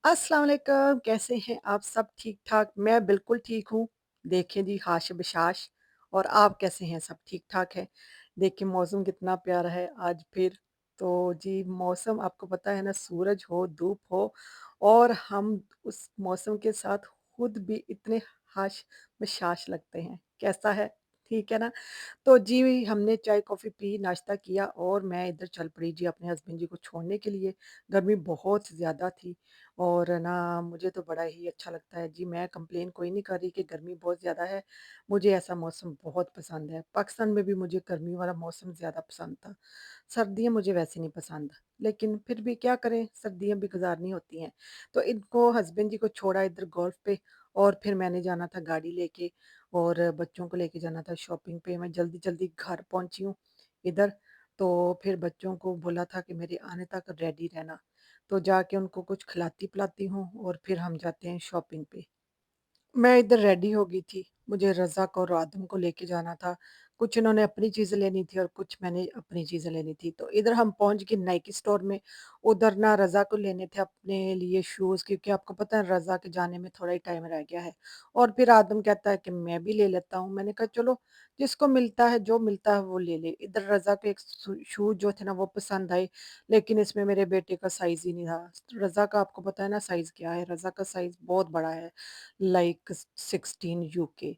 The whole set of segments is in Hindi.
अस्सलाम वालेकुम, कैसे हैं आप सब ठीक-ठाक? मैं बिल्कुल ठीक हूँ। देखिए जी हाश-बशाश और आप कैसे हैं? सब ठीक-ठाक हैं? देखिए मौसम कितना प्यारा है आज फिर। तो जी मौसम आपको पता है ना सूरज हो, धूप हो और हम उस मौसम के साथ खुद भी इतने हाश-बशाश लगते हैं। कैसा है? ठीक है ना? तो जी हमने चाय-कॉफ़ी पी, नाश्ता किया और मैं इधर चल पड़ी जी अपने हस्बैंड जी को छोड़ने के लिए। गर्मी बहुत ज़्यादा थी और ना मुझे तो बड़ा ही अच्छा लगता है जी, मैं कंप्लेन कोई नहीं कर रही कि गर्मी बहुत ज़्यादा है, मुझे ऐसा मौसम बहुत पसंद है। पाकिस्तान में भी मुझे गर्मी वाला मौसम ज़्यादा पसंद था। सर्दियाँ मुझे वैसे नहीं पसंद, लेकिन फिर भी क्या करें, सर्दियाँ भी गुज़ारनी होती हैं। तो इनको हस्बैंड जी को छोड़ा इधर गोल्फ पे और फिर मैंने जाना था गाड़ी लेके और बच्चों को लेके जाना था शॉपिंग पे। मैं जल्दी-जल्दी घर पहुँची हूँ इधर, तो फिर बच्चों को बोला था कि मेरे आने तक रेडी रहना। तो जाके उनको कुछ खिलाती-पिलाती हूँ और फिर हम जाते हैं शॉपिंग पे। मैं इधर रेडी हो गई थी। मुझे रज़ाक और आदम को लेके जाना था। कुछ इन्होंने अपनी चीज़ें लेनी थी और कुछ मैंने अपनी चीज़ें लेनी थी। तो इधर हम पहुँच गए नाइकी स्टोर में। उधर ना रज़ा को लेने थे अपने लिए शूज़ क्योंकि आपको पता है रज़ा के जाने में थोड़ा ही टाइम रह गया है। और फिर आदम कहता है कि मैं भी ले लेता हूँ। मैंने कहा चलो जिसको मिलता है, जो मिलता है वो ले ले। इधर रज़ा के एक शूज़ जो थे ना वो पसंद आए, लेकिन इसमें मेरे बेटे का साइज़ ही नहीं था। रज़ा का आपको पता है ना साइज़ क्या है? रज़ा का साइज़ बहुत बड़ा है। लाइक 16 यूके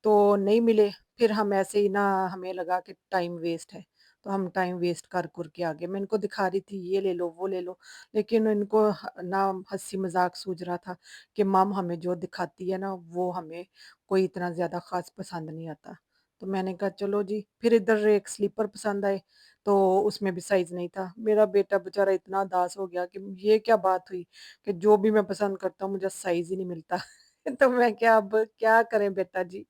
तो नहीं मिले। फिर हम ऐसे ही ना हमें लगा कि टाइम वेस्ट है, तो हम टाइम वेस्ट कर के आ गए। मैं इनको दिखा रही थी ये ले लो, वो ले लो, लेकिन इनको ना हँसी-मज़ाक सूझ रहा था कि मम हमें जो दिखाती है ना वो हमें कोई इतना ज़्यादा ख़ास पसंद नहीं आता। तो मैंने कहा चलो जी, फिर इधर एक स्लीपर पसंद आए, तो उसमें भी साइज़ नहीं था। मेरा बेटा बेचारा इतना उदास हो गया कि ये क्या बात हुई कि जो भी मैं पसंद करता हूँ मुझे साइज़ ही नहीं मिलता। तो मैं क्या अब क्या करें बेटा जी?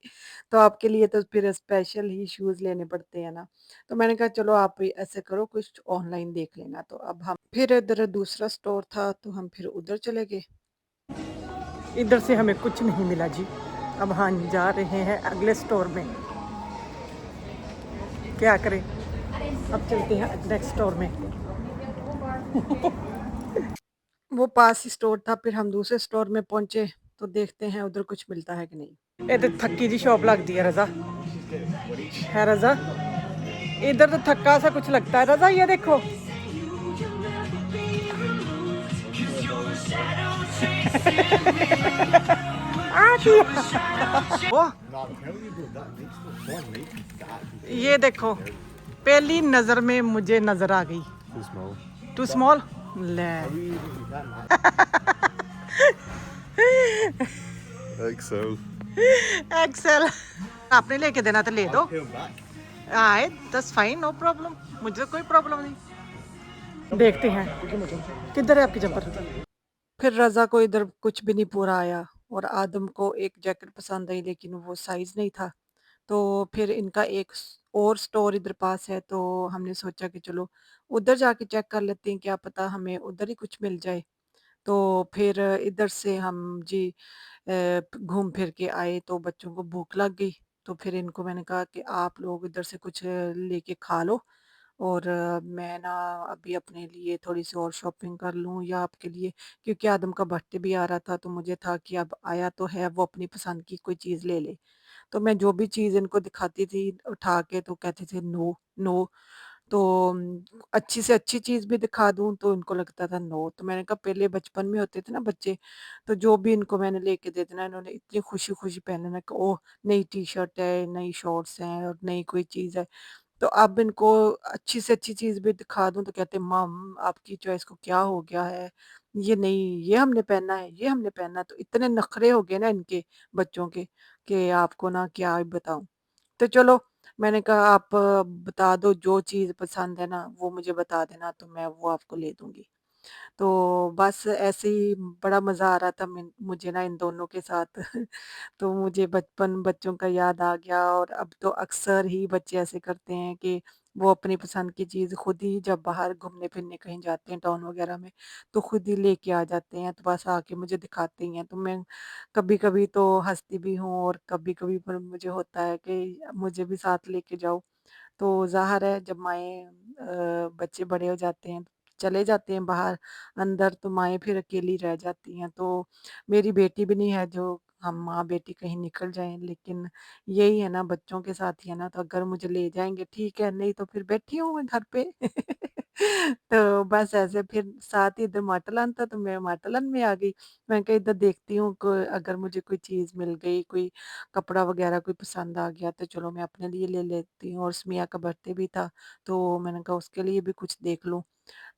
तो आपके लिए तो फिर स्पेशल ही शूज़ लेने पड़ते हैं ना। तो मैंने कहा चलो आप ऐसे करो कुछ ऑनलाइन देख लेना। तो अब हम फिर इधर दूसरा स्टोर था तो हम फिर उधर चले गए। इधर से हमें कुछ नहीं मिला जी। अब हम जा रहे हैं अगले स्टोर में। क्या करें? अब चलते हैं नेक्स्ट स्टोर में। वो पास ही स्टोर था फिर हम दूसरे स्टोर में पहुँचे तो देखते हैं उधर कुछ मिलता है कि नहीं। ਇਹ ਤੇ थक्की जी शॉप लगती है रज़ा। है रज़ा? इधर तो थक्का सा कुछ लगता है रज़ा ये देखो। आ दिया। वो ये देखो पहली नजर में मुझे नजर आ गई। टू स्मॉल ले XL. एक्सेल आपने लेके देना तो ले दो। आए दस फाइन नो प्रॉब्लम, मुझे कोई प्रॉब्लम नहीं। देखते हैं किधर है आपकी जंपर। फिर रज़ा को इधर कुछ भी नहीं पूरा आया और आदम को एक जैकेट पसंद आई लेकिन वो साइज़ नहीं था। तो फिर इनका एक और स्टोर इधर पास है तो हमने सोचा कि चलो उधर जाके चेक कर लेते हैं क्या पता हमें उधर ही कुछ मिल जाए। तो फिर इधर से हम जी घूम फिर के आए तो बच्चों को भूख लग गई। तो फिर इनको मैंने कहा कि आप लोग इधर से कुछ लेके खा लो और मैं ना अभी अपने लिए थोड़ी-सी और शॉपिंग कर लूँ या आपके लिए क्योंकि आदम का बर्थडे भी आ रहा था तो मुझे था कि अब आया तो है वो अपनी पसंद की कोई चीज़ ले ले। तो मैं जो भी चीज़ इनको दिखाती थी उठा के तो कहते थे नो, नो। तो अच्छी से अच्छी चीज़ भी दिखा दूँ तो इनको लगता था नो। तो मैंने कहा पहले बचपन में होते थे ना बच्चे, तो जो भी इनको मैंने लेके दे देना इन्होंने इतनी खुशी-खुशी पहन लेना कि ओह! नई टी-शर्ट है, नई शॉर्ट्स हैं और नई कोई चीज़ है। तो अब इनको अच्छी से अच्छी चीज़ भी दिखा दूँ तो कहते हैं मम आपकी चॉइस को क्या हो गया है? ये नहीं, ये हमने पहनना है, ये हमने पहनना है। तो इतने नखरे हो गए ना इनके बच्चों के कि आपको ना क्या बताऊँ। तो चलो मैंने कहा आप बता दो जो चीज़ पसंद है ना वो मुझे बता देना तो मैं वो आपको ले दूँगी। तो बस ऐसे ही बड़ा मज़ा आ रहा था मुझे ना इन दोनों के साथ। तो मुझे बचपन बच्चों का याद आ गया और अब तो अक्सर ही बच्चे ऐसे करते हैं कि वो अपनी पसंद की चीज़ खुद ही जब बाहर घूमने-फिरने कहीं जाते हैं टाउन वग़ैरह में, तो खुद ही लेके आ जाते हैं, तो बस आके मुझे दिखाते ही हैं। तो मैं कभी-कभी तो हँसती भी हूँ और कभी-कभी पर मुझे होता है कि मुझे भी साथ लेके जाओ। तो ज़ाहिर है जब बच्चे बड़े हो जाते हैं चले जाते हैं बाहर, अंदर तो माएँ फिर अकेली रह जाती हैं। तो मेरी बेटी भी नहीं है जो हम माँ-बेटी कहीं निकल जाएँ, लेकिन यही है ना बच्चों के साथ ही है ना, तो अगर मुझे ले जाएँगे ठीक है, नहीं तो फिर बैठी हूँ मैं घर पे। तो बस ऐसे फिर साथ ही इधर माटलान था तो मैं माटलान में आ गई। मैं कहा इधर देखती हूँ को अगर मुझे कोई चीज़ मिल गई, कोई कपड़ा वग़ैरह कोई पसंद आ गया तो चलो मैं अपने लिए ले लेती हूँ और स्मिया का बर्थडे भी था, तो मैंने कहा उसके लिए भी कुछ देख लूँ।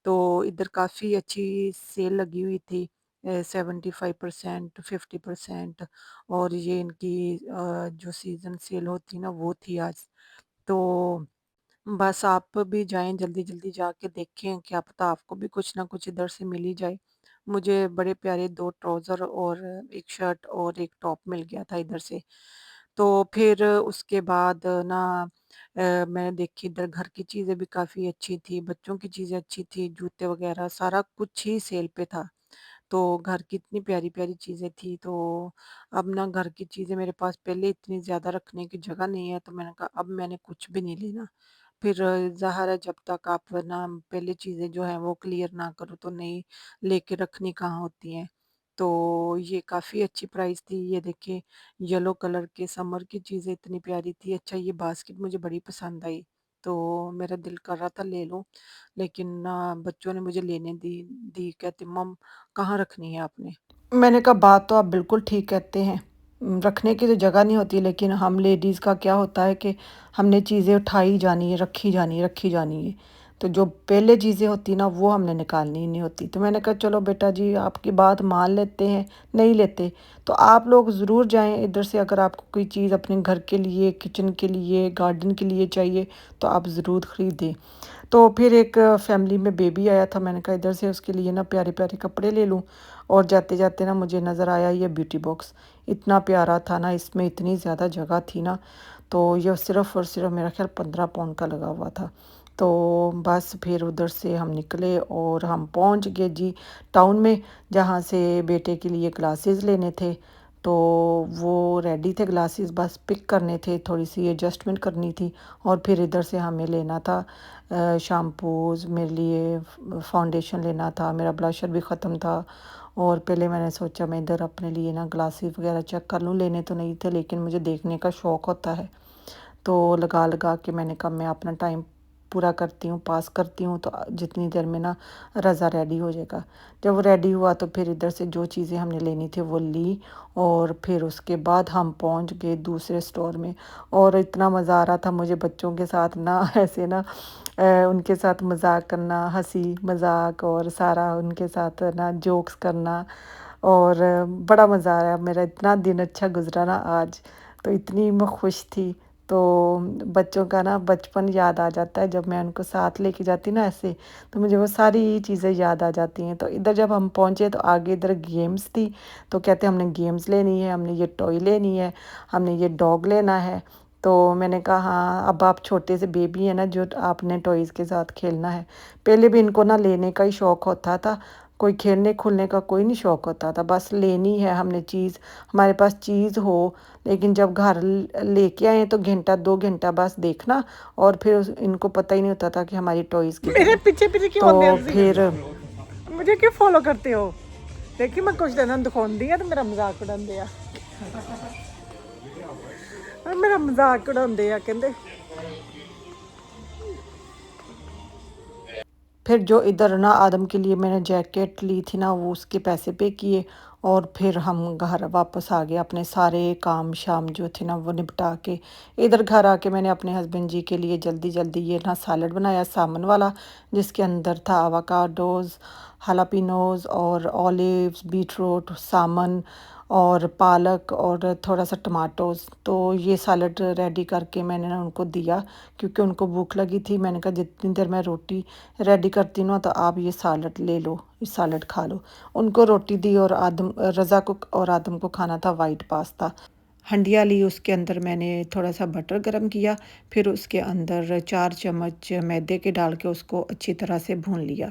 तो इधर काफ़ी अच्छी सेल लगी हुई थी 75% 50% और ये इनकी जो सीज़न सेल होती ना वो थी आज। तो बस आप भी जाएँ जल्दी-जल्दी जाके देखें, क्या पता आपको भी कुछ ना कुछ इधर से मिल ही जाए। मुझे बड़े प्यारे 2 ट्राउज़र और 1 शर्ट और 1 टॉप मिल गया था इधर से। तो फिर उसके बाद ना मैं देखी इधर घर की चीज़ें भी काफ़ी अच्छी थी, बच्चों की चीज़ें अच्छी थी, जूते वग़ैरह सारा कुछ ही सेल पे था। तो घर की इतनी प्यारी-प्यारी चीज़ें थी, तो अब ना घर की चीज़ें मेरे पास पहले इतनी ज़्यादा रखने की जगह नहीं है, तो मैंने कहा अब मैंने कुछ भी नहीं लेना। फिर ज़ाहिर है जब तक आप ना पहले चीज़ें जो हैं वो क्लियर ना करो तो नई लेके रखनी कहाँ होती हैं। तो ये काफ़ी अच्छी प्राइस थी, ये देखिए येलो कलर के समर की चीज़ें इतनी प्यारी थी। अच्छा ये बास्केट मुझे बड़ी पसंद आई, तो मेरा दिल कर रहा था ले लूँ, लेकिन ना बच्चों ने मुझे लेने दी कहते मम कहाँ रखनी है आपने? मैंने कहा बात तो आप बिल्कुल ठीक कहते हैं। रखने की तो जगह नहीं होती लेकिन हम लेडीज़ का क्या होता है कि हमने चीज़ें उठाई जानी है, रखी जानी है, रखी जानी है। तो जो पहले चीज़ें होती ना वो हमने निकालनी ही नहीं होती। तो मैंने कहा चलो बेटा जी आपकी बात मान लेते हैं, नहीं लेते। तो आप लोग ज़रूर जाएँ इधर से अगर आपको कोई चीज़ अपने घर के लिए, किचन के लिए, गार्डन के लिए चाहिए तो आप ज़रूर खरीदें। तो फिर एक फैमिली में बेबी आया था, मैंने कहा इधर से उसके लिए ना प्यारे-प्यारे कपड़े ले लूँ और जाते-जाते ना मुझे नज़र आया ये ब्यूटी बॉक्स। इतना प्यारा था ना, इसमें इतनी ज़्यादा जगह थी ना, तो ये सिर्फ़ और सिर्फ़ मेरा ख़्याल 15 पाउंड का लगा हुआ था। तो बस फिर उधर से हम निकले और हम पहुँच गए जी टाउन में, जहाँ से बेटे के लिए ग्लासेस लेने थे। तो वो रेडी थे ग्लासेस, बस पिक करने थे, थोड़ी-सी एडजस्टमेंट करनी थी और फिर इधर से हमें लेना था शैम्पूज़, मेरे लिए फाउंडेशन लेना था, मेरा ब्लशर भी ख़त्म था और पहले मैंने सोचा मैं इधर अपने लिए ना ग्लासेस वग़ैरह चेक कर लूँ, लेने तो नहीं थे लेकिन मुझे देखने का शौक़ होता है। तो लगा-लगा के मैंने कहा मैं अपना टाइम पूरा करती हूँ, पास करती हूँ तो जितनी देर में ना रज़ा रेडी हो जाएगा। जब वो रेडी हुआ तो फिर इधर से जो चीज़ें हमने लेनी थी वो ली और फिर उसके बाद हम पहुँच गए दूसरे स्टोर में और इतना मज़ा आ रहा था मुझे बच्चों के साथ ना ऐसे ना उनके साथ मज़ाक करना, हँसी-मज़ाक और सारा उनके साथ ना जोक्स करना और बड़ा मज़ा आया। मेरा इतना दिन अच्छा गुज़रा ना आज, तो इतनी मैं खुश थी। तो बच्चों का ना बचपन याद आ जाता है, जब मैं उनको साथ लेके जाती ना ऐसे, तो मुझे वो सारी चीज़ें याद आ जाती हैं। तो इधर जब हम पहुँचे तो आगे इधर गेम्स थी, तो कहते हमने गेम्स लेनी है, हमने ये टॉय लेनी है, हमने ये डॉग लेना है। तो मैंने कहा हाँ, अब आप छोटे से बेबी हैं ना जो आपने टॉयज़ के साथ खेलना है। पहले भी इनको ना लेने का ही शौक होता था, कोई खेलने-खुलने का कोई नहीं शौक होता था, बस लेनी है हमने चीज़, हमारे पास चीज़ हो। लेकिन जब घर लेके आए तो घंटा 2 घंटा बस देखना और फिर इनको पता ही नहीं होता था कि हमारी टॉयज़ किधर मेरे है। पीछे-पीछे क्यों तो फिर मुझे क्यों फॉलो करते हो? देखिए मैं कुछ दिन दिखाउंदी है तो मेरा मजाक उड़ाते हैं। मेरा मजाक उड़ाते हैं कहते फिर जो इधर ना आदम के लिए मैंने जैकेट ली थी ना वो उसके पैसे पे किए और फिर हम घर वापस आ गए अपने सारे काम शाम जो थे ना वो निपटा के। इधर घर आके मैंने अपने हस्बैंड जी के लिए जल्दी जल्दी ये ना सैलड बनाया सामन वाला, जिसके अंदर था अवाकाडोज, हालापिनोज और ऑलिव्स, बीटरूट, सामन और पालक और थोड़ा सा टमाटोज। तो ये सैलड रेडी करके मैंने ना उनको दिया क्योंकि उनको भूख लगी थी। मैंने कहा जितनी देर मैं रोटी रेडी करती हूँ ना तो आप ये सैलड ले लो, ये सैलड खा लो। उनको रोटी दी और आदम रज़ा को और आदम को खाना था वाइट पास्ता। हंडिया ली, उसके अंदर मैंने थोड़ा सा बटर गरम किया, फिर उसके अंदर 4 चम्मच मैदे के डाल के उसको अच्छी तरह से भून लिया।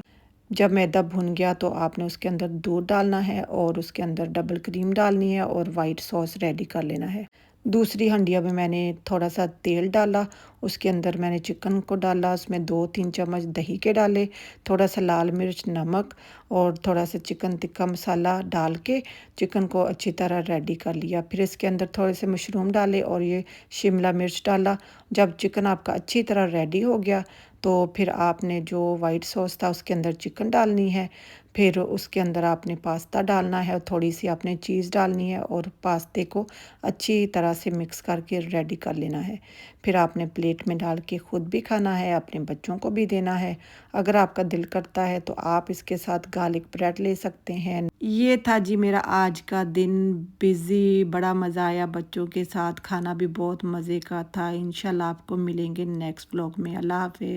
जब मैदा भुन गया तो आपने उसके अंदर दूध डालना है और उसके अंदर डबल क्रीम डालनी है और वाइट सॉस रेडी कर लेना है। दूसरी हंडिया में मैंने थोड़ा-सा तेल डाला, उसके अंदर मैंने चिकन को डाला, उसमें 2-3 चम्मच दही के डाले, थोड़ा-सा लाल मिर्च, नमक और थोड़ा-सा चिकन टिक्का मसाला डाल के चिकन को अच्छी तरह रेडी कर लिया। फिर इसके अंदर थोड़े से मशरूम डाले और ये शिमला मिर्च डाला। जब चिकन आपका अच्छी तरह रेडी हो गया, तो फिर आपने जो व्हाइट सॉस था उसके अंदर चिकन डालनी है, फिर उसके अंदर आपने पास्ता डालना है और थोड़ी-सी आपने चीज़ डालनी है और पास्ते को अच्छी तरह से मिक्स करके रेडी कर लेना है। फिर आपने प्लेट में डाल के खुद भी खाना है, अपने बच्चों को भी देना है। अगर आपका दिल करता है तो आप इसके साथ गार्लिक ब्रेड ले सकते हैं। ये था जी मेरा आज का दिन, बिज़ी, बड़ा मज़ा आया बच्चों के साथ, खाना भी बहुत मज़े का था। इंशाल्लाह आपको मिलेंगे नेक्स्ट व्लॉग में। अल्लाह हाफ़िज़।